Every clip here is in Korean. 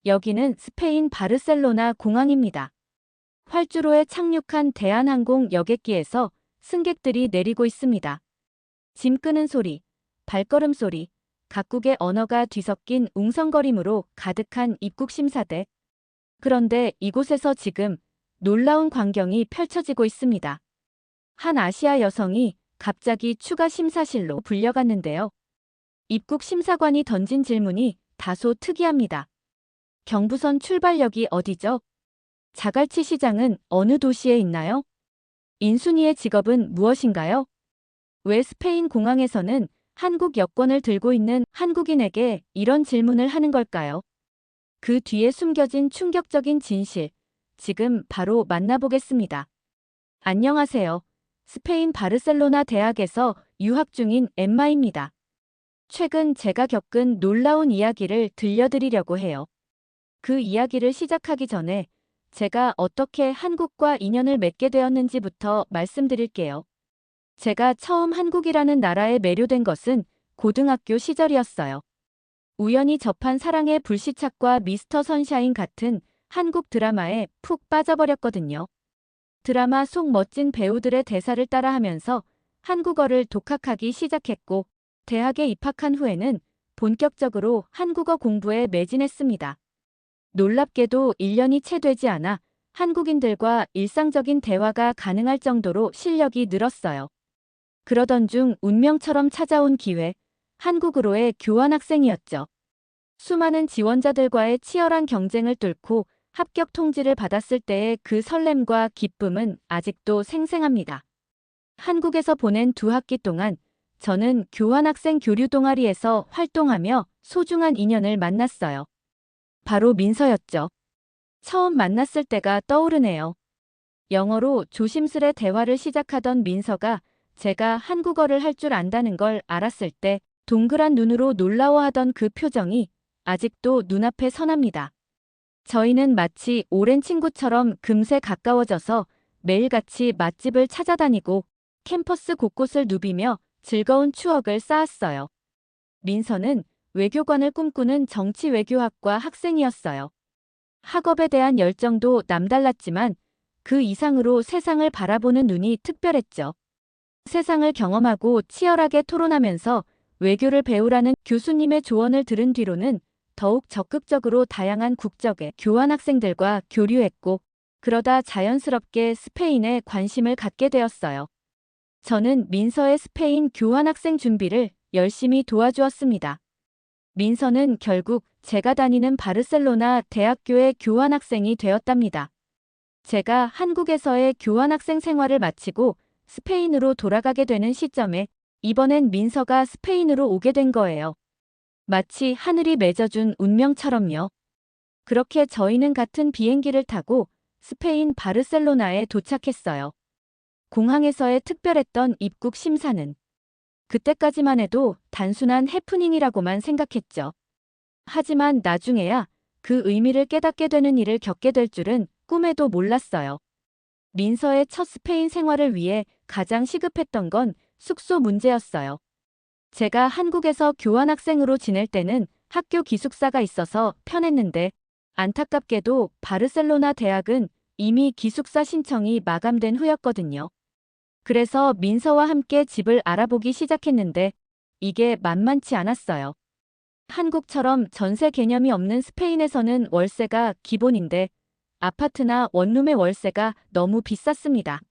여기는 스페인 바르셀로나 공항입니다. 활주로에 착륙한 대한항공 여객기에서 승객들이 내리고 있습니다. 짐 끄는 소리, 발걸음 소리, 각국의 언어가 뒤섞인 웅성거림으로 가득한 입국 심사대. 그런데 이곳에서 지금 놀라운 광경이 펼쳐지고 있습니다. 한 아시아 여성이 갑자기 추가 심사실로 불려갔는데요. 입국 심사관이 던진 질문이 다소 특이합니다. 경부선 출발역이 어디죠? 자갈치 시장은 어느 도시에 있나요? 인순이의 직업은 무엇인가요? 왜 스페인 공항에서는 한국 여권을 들고 있는 한국인에게 이런 질문을 하는 걸까요? 그 뒤에 숨겨진 충격적인 진실, 지금 바로 만나보겠습니다. 안녕하세요. 스페인 바르셀로나 대학에서 유학 중인 엠마입니다. 최근 제가 겪은 놀라운 이야기를 들려드리려고 해요. 그 이야기를 시작하기 전에 제가 어떻게 한국과 인연을 맺게 되었는지부터 말씀드릴게요. 제가 처음 한국이라는 나라에 매료된 것은 고등학교 시절이었어요. 우연히 접한 사랑의 불시착과 미스터 선샤인 같은 한국 드라마에 푹 빠져버렸거든요. 드라마 속 멋진 배우들의 대사를 따라하면서 한국어를 독학하기 시작했고, 대학에 입학한 후에는 본격적으로 한국어 공부에 매진했습니다. 놀랍게도 1년이 채 되지 않아 한국인들과 일상적인 대화가 가능할 정도로 실력이 늘었어요. 그러던 중 운명처럼 찾아온 기회, 한국으로의 교환학생이었죠. 수많은 지원자들과의 치열한 경쟁을 뚫고 합격 통지를 받았을 때의 그 설렘과 기쁨은 아직도 생생합니다. 한국에서 보낸 2학기 동안 저는 교환학생 교류 동아리에서 활동하며 소중한 인연을 만났어요. 바로 민서였죠. 처음 만났을 때가 떠오르네요. 영어로 조심스레 대화를 시작하던 민서가 제가 한국어를 할 줄 안다는 걸 알았을 때 동그란 눈으로 놀라워하던 그 표정이 아직도 눈앞에 선합니다. 저희는 마치 오랜 친구처럼 금세 가까워져서 매일같이 맛집을 찾아다니고 캠퍼스 곳곳을 누비며 즐거운 추억을 쌓았어요. 민서는 외교관을 꿈꾸는 정치외교학과 학생이었어요. 학업에 대한 열정도 남달랐지만 그 이상으로 세상을 바라보는 눈이 특별했죠. 세상을 경험하고 치열하게 토론하면서 외교를 배우라는 교수님의 조언을 들은 뒤로는 더욱 적극적으로 다양한 국적의 교환학생들과 교류했고, 그러다 자연스럽게 스페인에 관심을 갖게 되었어요. 저는 민서의 스페인 교환학생 준비를 열심히 도와주었습니다. 민서는 결국 제가 다니는 바르셀로나 대학교의 교환학생이 되었답니다. 제가 한국에서의 교환학생 생활을 마치고 스페인으로 돌아가게 되는 시점에 이번엔 민서가 스페인으로 오게 된 거예요. 마치 하늘이 맺어준 운명처럼요. 그렇게 저희는 같은 비행기를 타고 스페인 바르셀로나에 도착했어요. 공항에서의 특별했던 입국 심사는 그때까지만 해도 단순한 해프닝이라고만 생각했죠. 하지만 나중에야 그 의미를 깨닫게 되는 일을 겪게 될 줄은 꿈에도 몰랐어요. 민서의 첫 스페인 생활을 위해 가장 시급했던 건 숙소 문제였어요. 제가 한국에서 교환학생으로 지낼 때는 학교 기숙사가 있어서 편했는데, 안타깝게도 바르셀로나 대학은 이미 기숙사 신청이 마감된 후였거든요. 그래서 민서와 함께 집을 알아보기 시작했는데 이게 만만치 않았어요. 한국처럼 전세 개념이 없는 스페인에서는 월세가 기본인데 아파트나 원룸의 월세가 너무 비쌌습니다.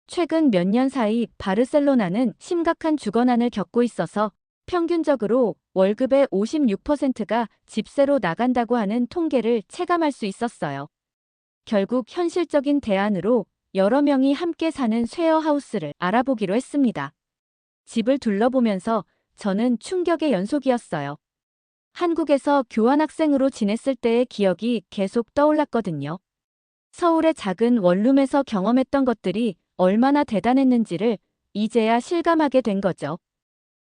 최근 몇 년 사이 바르셀로나는 심각한 주거난을 겪고 있어서 평균적으로 월급의 56%가 집세로 나간다고 하는 통계를 체감할 수 있었어요. 결국 현실적인 대안으로 여러 명이 함께 사는 쉐어하우스를 알아보기로 했습니다. 집을 둘러보면서 저는 충격의 연속이었어요. 한국에서 교환학생으로 지냈을 때의 기억이 계속 떠올랐거든요. 서울의 작은 원룸에서 경험했던 것들이 얼마나 대단했는지를 이제야 실감하게 된 거죠.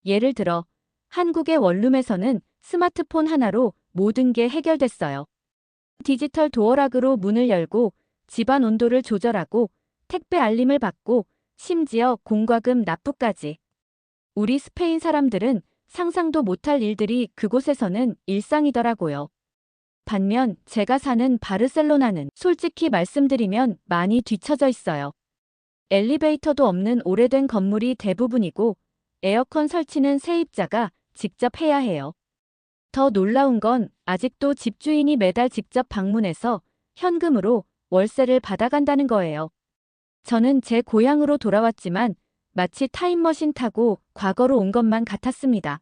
예를 들어, 한국의 원룸에서는 스마트폰 하나로 모든 게 해결됐어요. 디지털 도어락으로 문을 열고 집안 온도를 조절하고 택배 알림을 받고 심지어 공과금 납부까지. 우리 스페인 사람들은 상상도 못할 일들이 그곳에서는 일상이더라고요. 반면 제가 사는 바르셀로나는 솔직히 말씀드리면 많이 뒤처져 있어요. 엘리베이터도 없는 오래된 건물이 대부분이고 에어컨 설치는 세입자가 직접 해야 해요. 더 놀라운 건 아직도 집주인이 매달 직접 방문해서 현금으로 월세를 받아간다는 거예요. 저는 제 고향으로 돌아왔지만 마치 타임머신 타고 과거로 온 것만 같았습니다.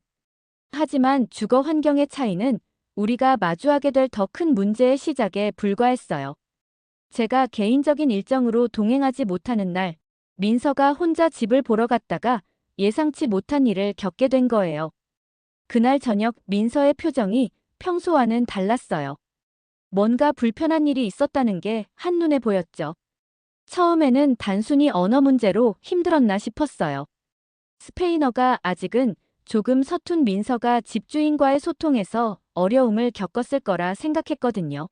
하지만 주거 환경의 차이는 우리가 마주하게 될 더 큰 문제의 시작에 불과했어요. 제가 개인적인 일정으로 동행하지 못하는 날, 민서가 혼자 집을 보러 갔다가 예상치 못한 일을 겪게 된 거예요. 그날 저녁 민서의 표정이 평소와는 달랐어요. 뭔가 불편한 일이 있었다는 게 한눈에 보였죠. 처음에는 단순히 언어 문제로 힘들었나 싶었어요. 스페인어가 아직은 조금 서툰 민서가 집주인과의 소통에서 어려움을 겪었을 거라 생각했거든요.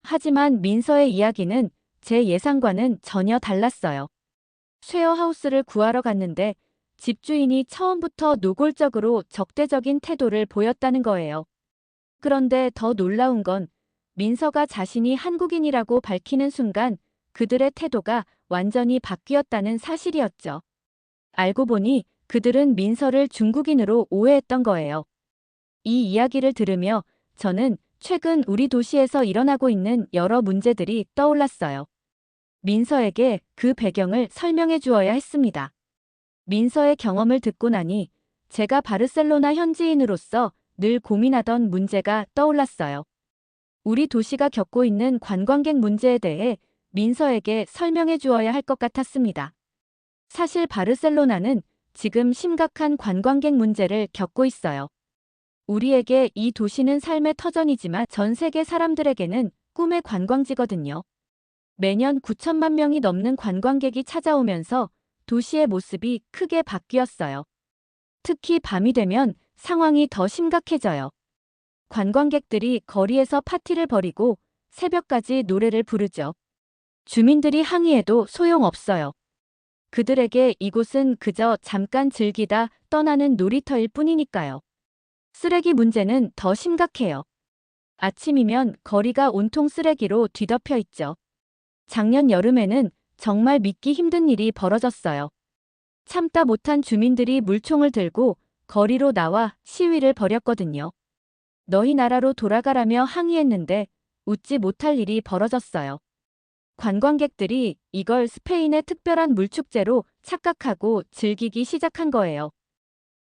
하지만 민서의 이야기는 제 예상과는 전혀 달랐어요. 쉐어하우스를 구하러 갔는데 집주인이 처음부터 노골적으로 적대적인 태도를 보였다는 거예요. 그런데 더 놀라운 건 민서가 자신이 한국인이라고 밝히는 순간 그들의 태도가 완전히 바뀌었다는 사실이었죠. 알고 보니 그들은 민서를 중국인으로 오해했던 거예요. 이 이야기를 들으며 저는 최근 우리 도시에서 일어나고 있는 여러 문제들이 떠올랐어요. 민서에게 그 배경을 설명해 주어야 했습니다. 민서의 경험을 듣고 나니 제가 바르셀로나 현지인으로서 늘 고민하던 문제가 떠올랐어요. 우리 도시가 겪고 있는 관광객 문제에 대해 민서에게 설명해 주어야 할 것 같았습니다. 사실 바르셀로나는 지금 심각한 관광객 문제를 겪고 있어요. 우리에게 이 도시는 삶의 터전이지만 전 세계 사람들에게는 꿈의 관광지거든요. 매년 9천만 명이 넘는 관광객이 찾아오면서 도시의 모습이 크게 바뀌었어요. 특히 밤이 되면 상황이 더 심각해져요. 관광객들이 거리에서 파티를 벌이고 새벽까지 노래를 부르죠. 주민들이 항의해도 소용없어요. 그들에게 이곳은 그저 잠깐 즐기다 떠나는 놀이터일 뿐이니까요. 쓰레기 문제는 더 심각해요. 아침이면 거리가 온통 쓰레기로 뒤덮여 있죠. 작년 여름에는 정말 믿기 힘든 일이 벌어졌어요. 참다 못한 주민들이 물총을 들고 거리로 나와 시위를 벌였거든요. 너희 나라로 돌아가라며 항의했는데 웃지 못할 일이 벌어졌어요. 관광객들이 이걸 스페인의 특별한 물축제로 착각하고 즐기기 시작한 거예요.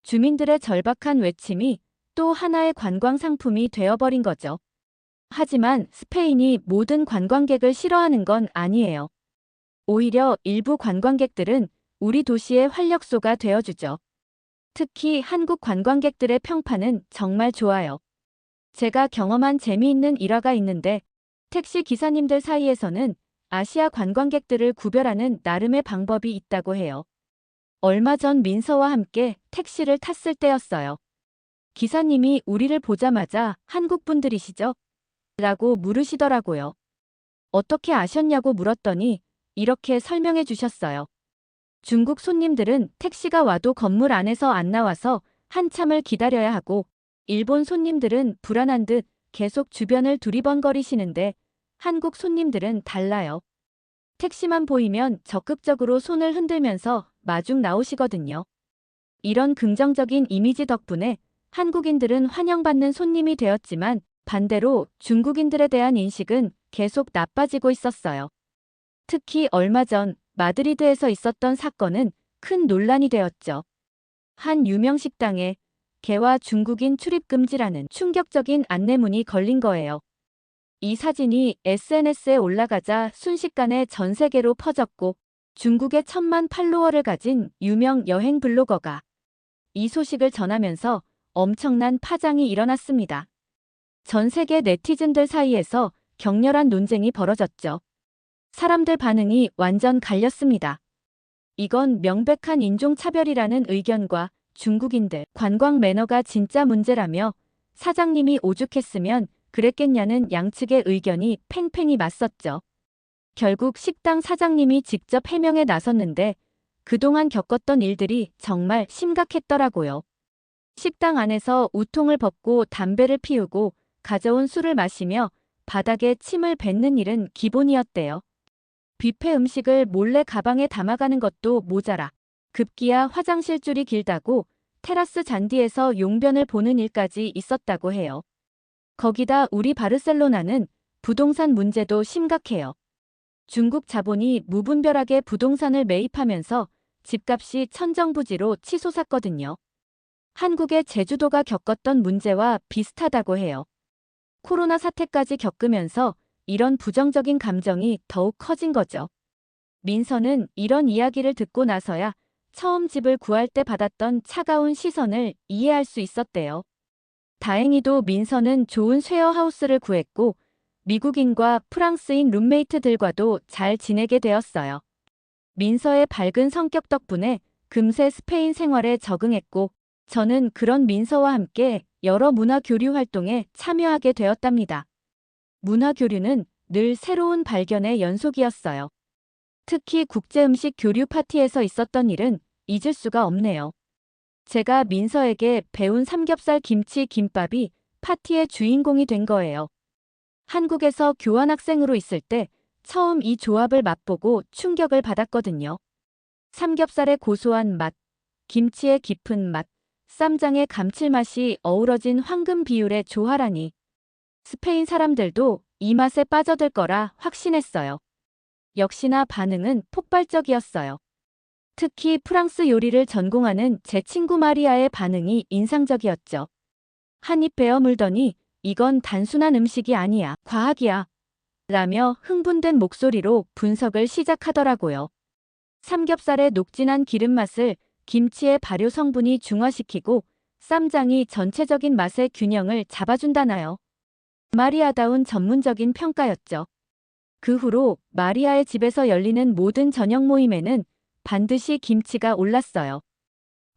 주민들의 절박한 외침이 또 하나의 관광 상품이 되어버린 거죠. 하지만 스페인이 모든 관광객을 싫어하는 건 아니에요. 오히려 일부 관광객들은 우리 도시의 활력소가 되어주죠. 특히 한국 관광객들의 평판은 정말 좋아요. 제가 경험한 재미있는 일화가 있는데 택시 기사님들 사이에서는 아시아 관광객들을 구별하는 나름의 방법이 있다고 해요. 얼마 전 민서와 함께 택시를 탔을 때였어요. 기사님이 우리를 보자마자 한국 분들이시죠? 라고 물으시더라고요. 어떻게 아셨냐고 물었더니 이렇게 설명해 주셨어요. 중국 손님들은 택시가 와도 건물 안에서 안 나와서 한참을 기다려야 하고 일본 손님들은 불안한 듯 계속 주변을 두리번거리시는데 한국 손님들은 달라요. 택시만 보이면 적극적으로 손을 흔들면서 마중 나오시거든요. 이런 긍정적인 이미지 덕분에 한국인들은 환영받는 손님이 되었지만 반대로 중국인들에 대한 인식은 계속 나빠지고 있었어요. 특히 얼마 전 마드리드에서 있었던 사건은 큰 논란이 되었죠. 한 유명 식당에 개와 중국인 출입 금지라는 충격적인 안내문이 걸린 거예요. 이 사진이 SNS에 올라가자 순식간에 전 세계로 퍼졌고 중국의 1,000만 팔로워를 가진 유명 여행 블로거가 이 소식을 전하면서 엄청난 파장이 일어났습니다. 전 세계 네티즌들 사이에서 격렬한 논쟁이 벌어졌죠. 사람들 반응이 완전 갈렸습니다. 이건 명백한 인종차별이라는 의견과 중국인들 관광 매너가 진짜 문제라며 사장님이 오죽했으면 그랬겠냐는 양측의 의견이 팽팽히 맞섰죠. 결국 식당 사장님이 직접 해명에 나섰는데 그동안 겪었던 일들이 정말 심각했더라고요. 식당 안에서 우통을 벗고 담배를 피우고 가져온 술을 마시며 바닥에 침을 뱉는 일은 기본이었대요. 뷔페 음식을 몰래 가방에 담아가는 것도 모자라 급기야 화장실 줄이 길다고 테라스 잔디에서 용변을 보는 일까지 있었다고 해요. 거기다 우리 바르셀로나는 부동산 문제도 심각해요. 중국 자본이 무분별하게 부동산을 매입하면서 집값이 천정부지로 치솟았거든요. 한국의 제주도가 겪었던 문제와 비슷하다고 해요. 코로나 사태까지 겪으면서 이런 부정적인 감정이 더욱 커진 거죠. 민서는 이런 이야기를 듣고 나서야 처음 집을 구할 때 받았던 차가운 시선을 이해할 수 있었대요. 다행히도 민서는 좋은 쉐어하우스를 구했고 미국인과 프랑스인 룸메이트들과도 잘 지내게 되었어요. 민서의 밝은 성격 덕분에 금세 스페인 생활에 적응했고 저는 그런 민서와 함께 여러 문화 교류 활동에 참여하게 되었답니다. 문화 교류는 늘 새로운 발견의 연속이었어요. 특히 국제음식 교류 파티에서 있었던 일은 잊을 수가 없네요. 제가 민서에게 배운 삼겹살 김치 김밥이 파티의 주인공이 된 거예요. 한국에서 교환학생으로 있을 때 처음 이 조합을 맛보고 충격을 받았거든요. 삼겹살의 고소한 맛, 김치의 깊은 맛, 쌈장의 감칠맛이 어우러진 황금 비율의 조화라니. 스페인 사람들도 이 맛에 빠져들 거라 확신했어요. 역시나 반응은 폭발적이었어요. 특히 프랑스 요리를 전공하는 제 친구 마리아의 반응이 인상적이었죠. 한 입 베어 물더니 이건 단순한 음식이 아니야, 과학이야. 라며 흥분된 목소리로 분석을 시작하더라고요. 삼겹살의 녹진한 기름맛을 김치의 발효 성분이 중화시키고 쌈장이 전체적인 맛의 균형을 잡아준다나요. 마리아다운 전문적인 평가였죠. 그 후로 마리아의 집에서 열리는 모든 저녁 모임에는 반드시 김치가 올랐어요.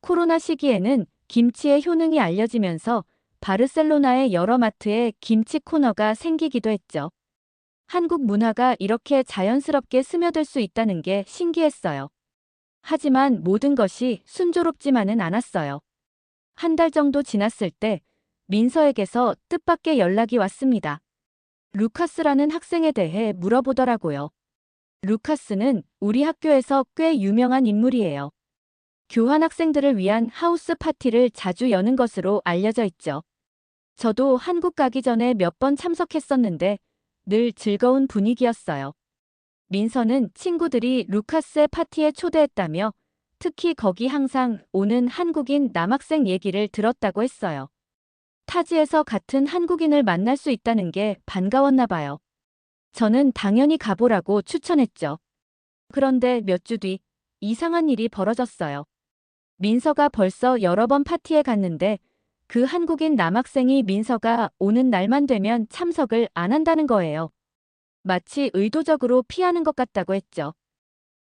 코로나 시기에는 김치의 효능이 알려지면서 바르셀로나의 여러 마트에 김치 코너가 생기기도 했죠. 한국 문화가 이렇게 자연스럽게 스며들 수 있다는 게 신기했어요. 하지만 모든 것이 순조롭지만은 않았어요. 한 달 정도 지났을 때 민서에게서 뜻밖의 연락이 왔습니다. 루카스라는 학생에 대해 물어보더라고요. 루카스는 우리 학교에서 꽤 유명한 인물이에요. 교환학생들을 위한 하우스 파티를 자주 여는 것으로 알려져 있죠. 저도 한국 가기 전에 몇 번 참석했었는데 늘 즐거운 분위기였어요. 민서는 친구들이 루카스의 파티에 초대했다며 특히 거기 항상 오는 한국인 남학생 얘기를 들었다고 했어요. 타지에서 같은 한국인을 만날 수 있다는 게 반가웠나 봐요. 저는 당연히 가보라고 추천했죠. 그런데 몇 주 뒤 이상한 일이 벌어졌어요. 민서가 벌써 여러 번 파티에 갔는데 그 한국인 남학생이 민서가 오는 날만 되면 참석을 안 한다는 거예요. 마치 의도적으로 피하는 것 같다고 했죠.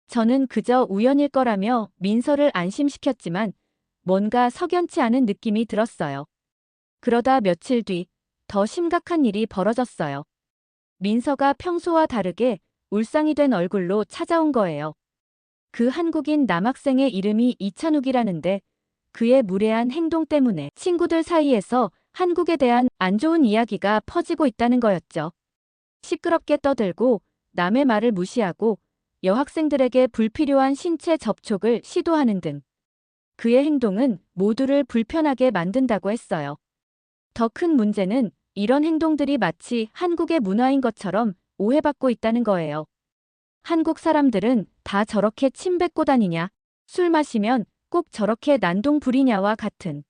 저는 그저 우연일 거라며 민서를 안심시켰지만 뭔가 석연치 않은 느낌이 들었어요. 그러다 며칠 뒤 더 심각한 일이 벌어졌어요. 민서가 평소와 다르게 울상이 된 얼굴로 찾아온 거예요. 그 한국인 남학생의 이름이 이찬욱이라는데 그의 무례한 행동 때문에 친구들 사이에서 한국에 대한 안 좋은 이야기가 퍼지고 있다는 거였죠. 시끄럽게 떠들고 남의 말을 무시하고 여학생들에게 불필요한 신체 접촉을 시도하는 등 그의 행동은 모두를 불편하게 만든다고 했어요. 더 큰 문제는 이런 행동들이 마치 한국의 문화인 것처럼 오해받고 있다는 거예요. 한국 사람들은 다 저렇게 침 뱉고 다니냐, 술 마시면 꼭 저렇게 난동 부리냐와 같은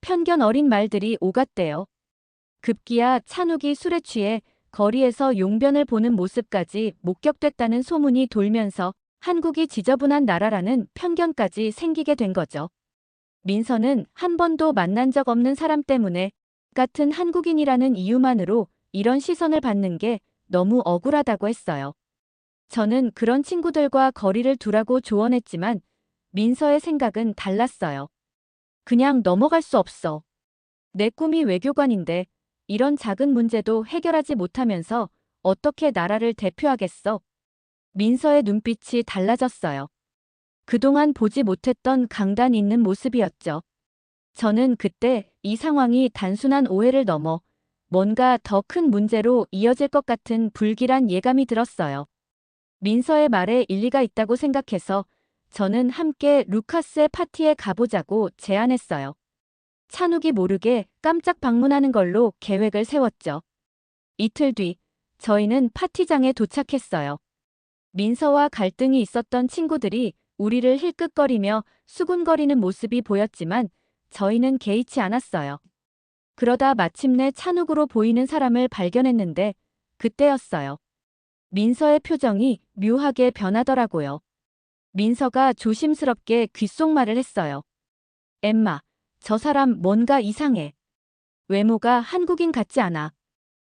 편견 어린 말들이 오갔대요. 급기야 찬욱이 술에 취해 거리에서 용변을 보는 모습까지 목격됐다는 소문이 돌면서 한국이 지저분한 나라라는 편견까지 생기게 된 거죠. 민서는 한 번도 만난 적 없는 사람 때문에 같은 한국인이라는 이유만으로 이런 시선을 받는 게 너무 억울하다고 했어요. 저는 그런 친구들과 거리를 두라고 조언했지만 민서의 생각은 달랐어요. 그냥 넘어갈 수 없어. 내 꿈이 외교관인데 이런 작은 문제도 해결하지 못하면서 어떻게 나라를 대표하겠어? 민서의 눈빛이 달라졌어요. 그동안 보지 못했던 강단 있는 모습이었죠. 저는 그때 이 상황이 단순한 오해를 넘어 뭔가 더 큰 문제로 이어질 것 같은 불길한 예감이 들었어요. 민서의 말에 일리가 있다고 생각해서 저는 함께 루카스의 파티에 가보자고 제안했어요. 찬욱이 모르게 깜짝 방문하는 걸로 계획을 세웠죠. 이틀 뒤, 저희는 파티장에 도착했어요. 민서와 갈등이 있었던 친구들이 우리를 힐끗거리며 수군거리는 모습이 보였지만 저희는 개의치 않았어요. 그러다 마침내 찬욱으로 보이는 사람을 발견했는데 그때였어요. 민서의 표정이 묘하게 변하더라고요. 민서가 조심스럽게 귓속말을 했어요. 엠마, 저 사람 뭔가 이상해. 외모가 한국인 같지 않아.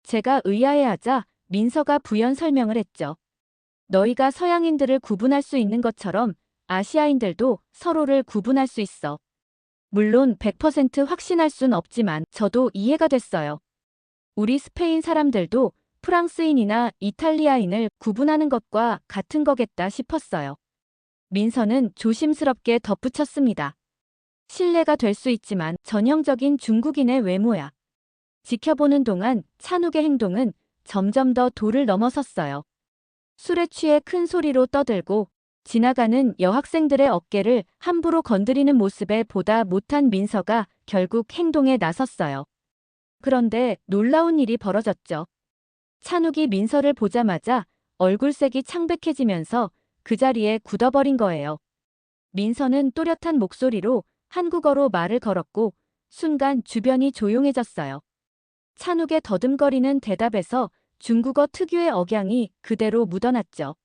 제가 의아해하자 민서가 부연 설명을 했죠. 너희가 서양인들을 구분할 수 있는 것처럼 아시아인들도 서로를 구분할 수 있어. 물론 100% 확신할 순 없지만 저도 이해가 됐어요. 우리 스페인 사람들도 프랑스인이나 이탈리아인을 구분하는 것과 같은 거겠다 싶었어요. 민서는 조심스럽게 덧붙였습니다. 신뢰가 될 수 있지만 전형적인 중국인의 외모야. 지켜보는 동안 찬욱의 행동은 점점 더 도를 넘어섰어요. 술에 취해 큰 소리로 떠들고 지나가는 여학생들의 어깨를 함부로 건드리는 모습에 보다 못한 민서가 결국 행동에 나섰어요. 그런데 놀라운 일이 벌어졌죠. 찬욱이 민서를 보자마자 얼굴색이 창백해지면서 그 자리에 굳어버린 거예요. 민서는 또렷한 목소리로 한국어로 말을 걸었고 순간 주변이 조용해졌어요. 찬욱의 더듬거리는 대답에서 중국어 특유의 억양이 그대로 묻어났죠.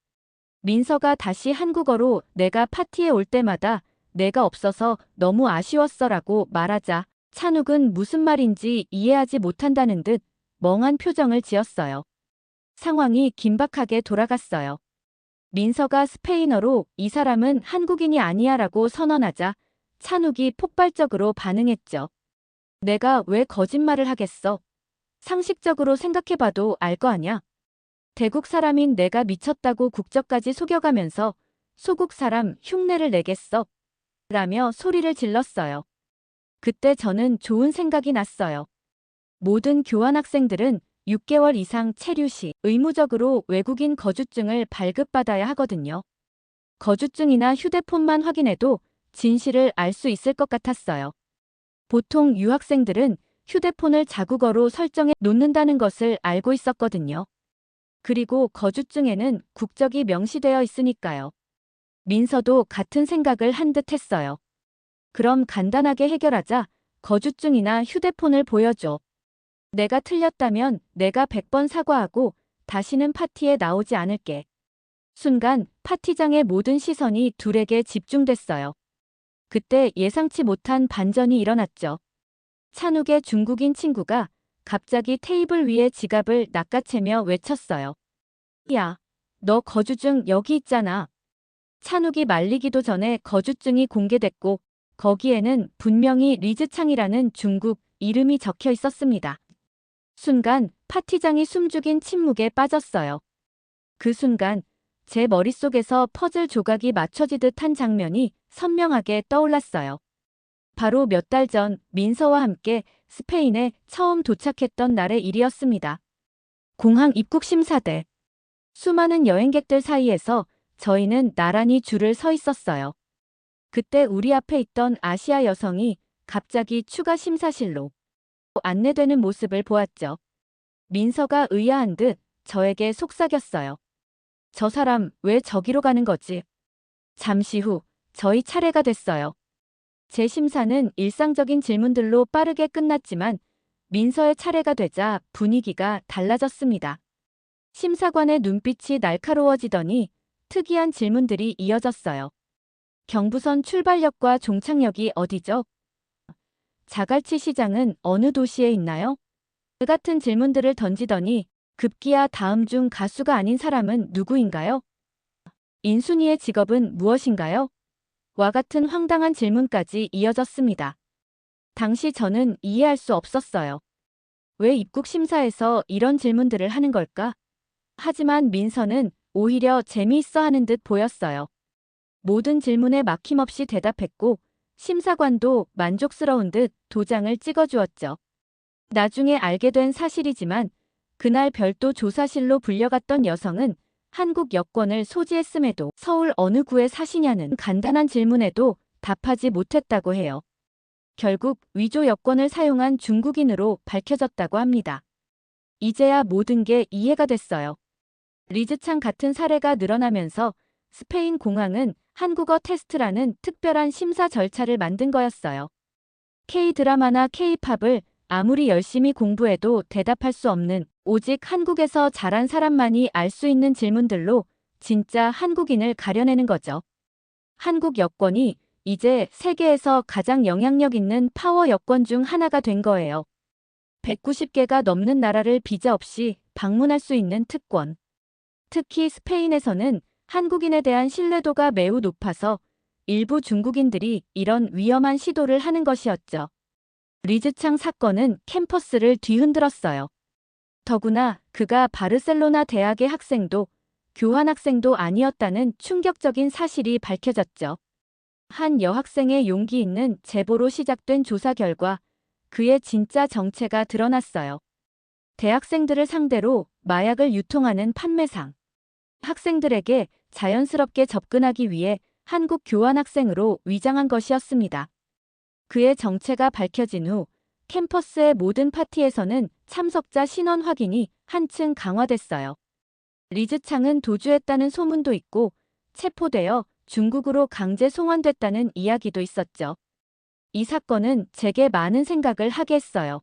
민서가 다시 한국어로 내가 파티에 올 때마다 내가 없어서 너무 아쉬웠어라고 말하자 찬욱은 무슨 말인지 이해하지 못한다는 듯 멍한 표정을 지었어요. 상황이 긴박하게 돌아갔어요. 민서가 스페인어로 이 사람은 한국인이 아니야라고 선언하자 찬욱이 폭발적으로 반응했죠. 내가 왜 거짓말을 하겠어? 상식적으로 생각해봐도 알 거 아냐? 대국 사람인 내가 미쳤다고 국적까지 속여가면서 소국 사람 흉내를 내겠어? 라며 소리를 질렀어요. 그때 저는 좋은 생각이 났어요. 모든 교환학생들은 6개월 이상 체류 시 의무적으로 외국인 거주증을 발급받아야 하거든요. 거주증이나 휴대폰만 확인해도 진실을 알 수 있을 것 같았어요. 보통 유학생들은 휴대폰을 자국어로 설정해 놓는다는 것을 알고 있었거든요. 그리고 거주증에는 국적이 명시되어 있으니까요. 민서도 같은 생각을 한 듯 했어요. 그럼 간단하게 해결하자. 거주증이나 휴대폰을 보여줘. 내가 틀렸다면 내가 100번 사과하고 다시는 파티에 나오지 않을게. 순간 파티장의 모든 시선이 둘에게 집중됐어요. 그때 예상치 못한 반전이 일어났죠. 찬욱의 중국인 친구가 갑자기 테이블 위에 지갑을 낚아채며 외쳤어요. 야, 너 거주증 여기 있잖아. 찬욱이 말리기도 전에 거주증이 공개됐고 거기에는 분명히 리즈창이라는 중국 이름이 적혀 있었습니다. 순간 파티장이 숨죽인 침묵에 빠졌어요. 그 순간 제 머릿속에서 퍼즐 조각이 맞춰지듯 한 장면이 선명하게 떠올랐어요. 바로 몇 달 전 민서와 함께 스페인에 처음 도착했던 날의 일이었습니다. 공항 입국 심사대. 수많은 여행객들 사이에서 저희는 나란히 줄을 서 있었어요. 그때 우리 앞에 있던 아시아 여성이 갑자기 추가 심사실로 안내되는 모습을 보았죠. 민서가 의아한 듯 저에게 속삭였어요. 저 사람 왜 저기로 가는 거지? 잠시 후 저희 차례가 됐어요. 제 심사는 일상적인 질문들로 빠르게 끝났지만 민서의 차례가 되자 분위기가 달라졌습니다. 심사관의 눈빛이 날카로워지더니 특이한 질문들이 이어졌어요. 경부선 출발역과 종착역이 어디죠? 자갈치 시장은 어느 도시에 있나요? 그 같은 질문들을 던지더니 급기야 다음 중 가수가 아닌 사람은 누구인가요? 인순이의 직업은 무엇인가요? 와 같은 황당한 질문까지 이어졌습니다. 당시 저는 이해할 수 없었어요. 왜 입국 심사에서 이런 질문들을 하는 걸까? 하지만 민서는 오히려 재미있어 하는 듯 보였어요. 모든 질문에 막힘없이 대답했고 심사관도 만족스러운 듯 도장을 찍어주었죠. 나중에 알게 된 사실이지만 그날 별도 조사실로 불려갔던 여성은 한국 여권을 소지했음에도 서울 어느 구에 사시냐는 간단한 질문에도 답하지 못했다고 해요. 결국 위조 여권을 사용한 중국인으로 밝혀졌다고 합니다. 이제야 모든 게 이해가 됐어요. 리즈창 같은 사례가 늘어나면서 스페인 공항은 한국어 테스트라는 특별한 심사 절차를 만든 거였어요. K-드라마나 K-팝을 아무리 열심히 공부해도 대답할 수 없는, 오직 한국에서 자란 사람만이 알 수 있는 질문들로 진짜 한국인을 가려내는 거죠. 한국 여권이 이제 세계에서 가장 영향력 있는 파워 여권 중 하나가 된 거예요. 190개가 넘는 나라를 비자 없이 방문할 수 있는 특권. 특히 스페인에서는 한국인에 대한 신뢰도가 매우 높아서 일부 중국인들이 이런 위험한 시도를 하는 것이었죠. 리즈창 사건은 캠퍼스를 뒤흔들었어요. 더구나 그가 바르셀로나 대학의 학생도 교환학생도 아니었다는 충격적인 사실이 밝혀졌죠. 한 여학생의 용기 있는 제보로 시작된 조사 결과 그의 진짜 정체가 드러났어요. 대학생들을 상대로 마약을 유통하는 판매상. 학생들에게 자연스럽게 접근하기 위해 한국 교환학생으로 위장한 것이었습니다. 그의 정체가 밝혀진 후 캠퍼스의 모든 파티에서는 참석자 신원 확인이 한층 강화됐어요. 리즈창은 도주했다는 소문도 있고 체포되어 중국으로 강제 송환됐다는 이야기도 있었죠. 이 사건은 제게 많은 생각을 하게 했어요.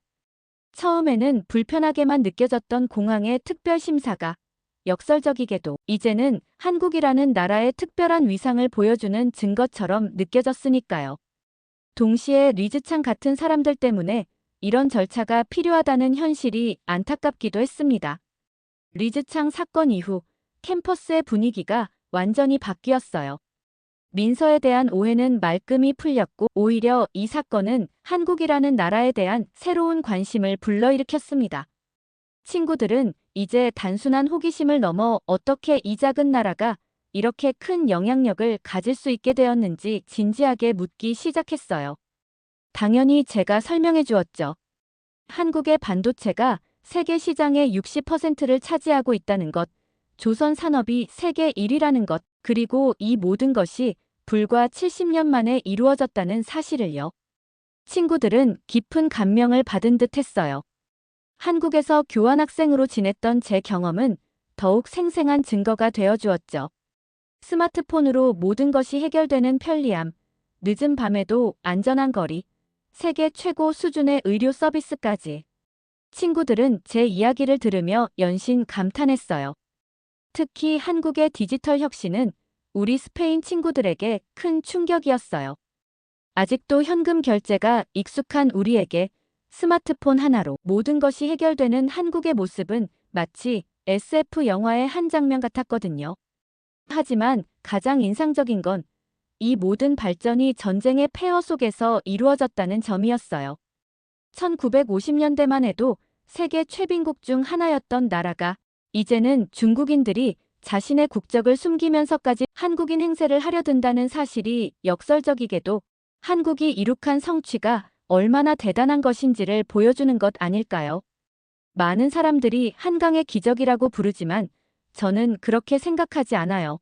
처음에는 불편하게만 느껴졌던 공항의 특별 심사가 역설적이게도 이제는 한국이라는 나라의 특별한 위상을 보여주는 증거처럼 느껴졌으니까요. 동시에 리즈창 같은 사람들 때문에 이런 절차가 필요하다는 현실이 안타깝기도 했습니다. 리즈창 사건 이후 캠퍼스의 분위기가 완전히 바뀌었어요. 민서에 대한 오해는 말끔히 풀렸고 오히려 이 사건은 한국이라는 나라에 대한 새로운 관심을 불러일으켰습니다. 친구들은 이제 단순한 호기심을 넘어 어떻게 이 작은 나라가 이렇게 큰 영향력을 가질 수 있게 되었는지 진지하게 묻기 시작했어요. 당연히 제가 설명해 주었죠. 한국의 반도체가 세계 시장의 60%를 차지하고 있다는 것, 조선 산업이 세계 1위라는 것, 그리고 이 모든 것이 불과 70년 만에 이루어졌다는 사실을요. 친구들은 깊은 감명을 받은 듯 했어요. 한국에서 교환학생으로 지냈던 제 경험은 더욱 생생한 증거가 되어 주었죠. 스마트폰으로 모든 것이 해결되는 편리함, 늦은 밤에도 안전한 거리, 세계 최고 수준의 의료 서비스까지. 친구들은 제 이야기를 들으며 연신 감탄했어요. 특히 한국의 디지털 혁신은 우리 스페인 친구들에게 큰 충격이었어요. 아직도 현금 결제가 익숙한 우리에게 스마트폰 하나로 모든 것이 해결되는 한국의 모습은 마치 SF 영화의 한 장면 같았거든요. 하지만 가장 인상적인 건 이 모든 발전이 전쟁의 폐허 속에서 이루어졌다는 점이었어요. 1950년대만 해도 세계 최빈국 중 하나였던 나라가 이제는 중국인들이 자신의 국적을 숨기면서까지 한국인 행세를 하려 든다는 사실이 역설적이게도 한국이 이룩한 성취가 얼마나 대단한 것인지를 보여주는 것 아닐까요? 많은 사람들이 한강의 기적이라고 부르지만 저는 그렇게 생각하지 않아요.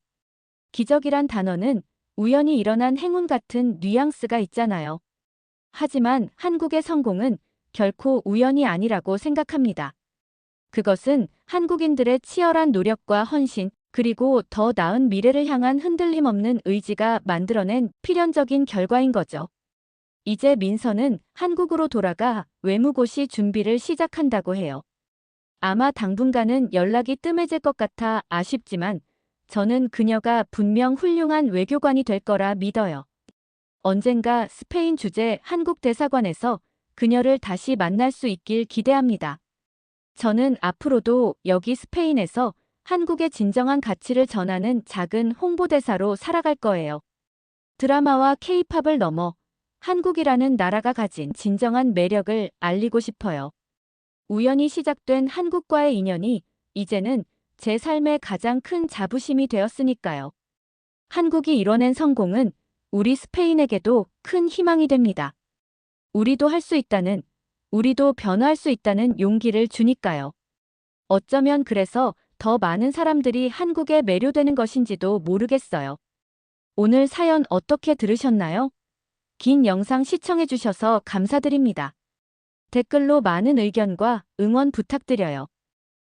기적이란 단어는 우연히 일어난 행운 같은 뉘앙스가 있잖아요. 하지만 한국의 성공은 결코 우연이 아니라고 생각합니다. 그것은 한국인들의 치열한 노력과 헌신, 그리고 더 나은 미래를 향한 흔들림 없는 의지가 만들어낸 필연적인 결과인 거죠. 이제 민서는 한국으로 돌아가 외무고시 준비를 시작한다고 해요. 아마 당분간은 연락이 뜸해질 것 같아 아쉽지만 저는 그녀가 분명 훌륭한 외교관이 될 거라 믿어요. 언젠가 스페인 주재 한국 대사관에서 그녀를 다시 만날 수 있길 기대합니다. 저는 앞으로도 여기 스페인에서 한국의 진정한 가치를 전하는 작은 홍보대사로 살아갈 거예요. 드라마와 K-팝을 넘어 한국이라는 나라가 가진 진정한 매력을 알리고 싶어요. 우연히 시작된 한국과의 인연이 이제는 제 삶의 가장 큰 자부심이 되었으니까요. 한국이 이뤄낸 성공은 우리 스페인에게도 큰 희망이 됩니다. 우리도 할 수 있다는 우리도 변화할 수 있다는 용기를 주니까요. 어쩌면 그래서 더 많은 사람들이 한국에 매료되는 것인지도 모르겠어요. 오늘 사연 어떻게 들으셨나요? 긴 영상 시청해주셔서 감사드립니다. 댓글로 많은 의견과 응원 부탁드려요.